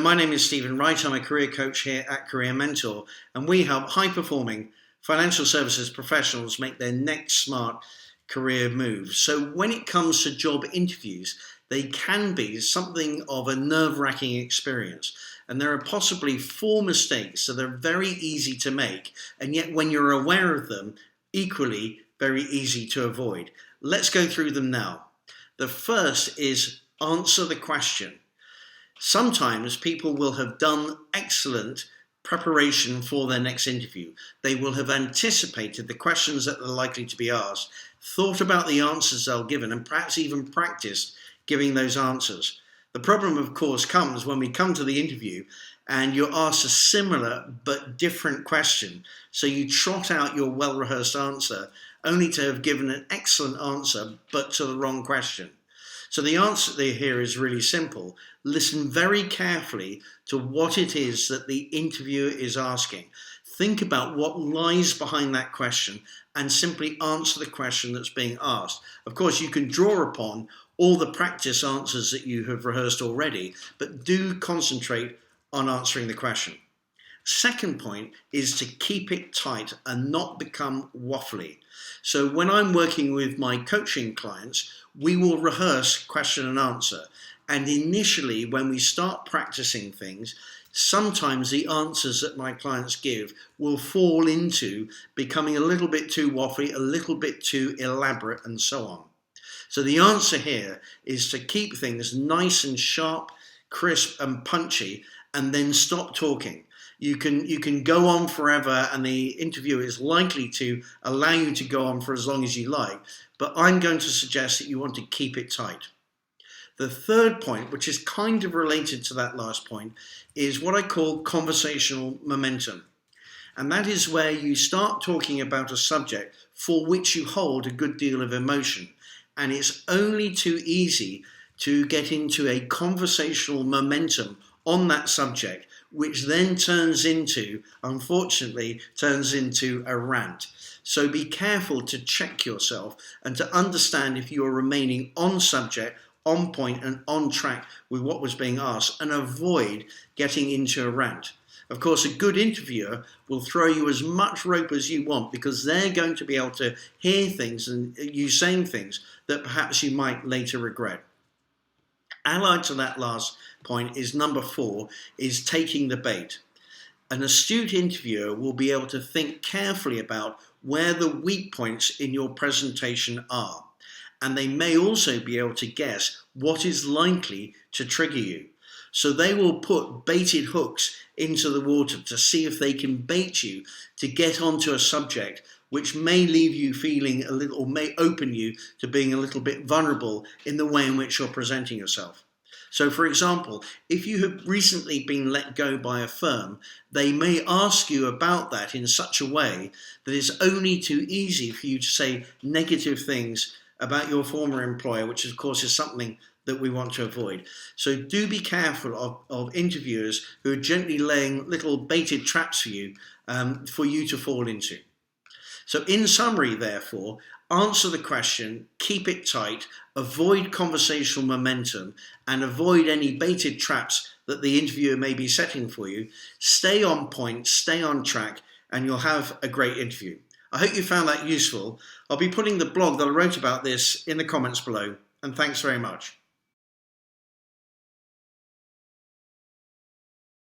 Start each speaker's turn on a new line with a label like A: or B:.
A: My name is Stephen Wright. I'm a career coach here at Career Mentor, and we help high-performing financial services professionals make their next smart career move. So when it comes to job interviews, they can be something of a nerve-wracking experience. And there are possibly 4 mistakes that are very easy to make, and yet when you're aware of them, equally very easy to avoid. Let's go through them now. The first is answer the question. Sometimes people will have done excellent preparation for their next interview. They will have anticipated the questions that they're likely to be asked, thought about the answers they'll give, and perhaps even practiced giving those answers. The problem, of course, comes when we come to the interview and you're asked a similar but different question. So you trot out your well-rehearsed answer only to have given an excellent answer but to the wrong question. So the answer here is really simple. Listen very carefully to what it is that the interviewer is asking. Think about what lies behind that question and simply answer the question that's being asked. Of course, you can draw upon all the practice answers that you have rehearsed already, but do concentrate on answering the question. Second point is to keep it tight and not become waffly. So when I'm working with my coaching clients, we will rehearse question and answer. And initially, when we start practicing things, sometimes the answers that my clients give will fall into becoming a little bit too waffly, a little bit too elaborate, and so on. So the answer here is to keep things nice and sharp, crisp and punchy, and then stop talking. You can go on forever and the interviewer is likely to allow you to go on for as long as you like, but I'm going to suggest that you want to keep it tight. The third point, which is kind of related to that last point, is what I call conversational momentum. And that is where you start talking about a subject for which you hold a good deal of emotion. And it's only too easy to get into a conversational momentum on that subject, which then unfortunately turns into a rant. So be careful to check yourself and to understand if you are remaining on subject, on point and on track with what was being asked, and avoid getting into a rant. Of course, a good interviewer will throw you as much rope as you want because they're going to be able to hear things and you saying things that perhaps you might later regret. Allied to that last point is number 4, is taking the bait. An astute interviewer will be able to think carefully about where the weak points in your presentation are. And they may also be able to guess what is likely to trigger you. So they will put baited hooks into the water to see if they can bait you to get onto a subject which may leave you feeling a little, or may open you to being a little bit vulnerable in the way in which you're presenting yourself. So for example, if you have recently been let go by a firm, they may ask you about that in such a way that it's only too easy for you to say negative things about your former employer, which of course is something that we want to avoid. So do be careful of interviewers who are gently laying little baited traps for you to fall into. So in summary, therefore, answer the question, keep it tight, avoid conversational momentum, and avoid any baited traps that the interviewer may be setting for you. Stay on point, stay on track, and you'll have a great interview. I hope you found that useful. I'll be putting the blog that I wrote about this in the comments below, and thanks very much.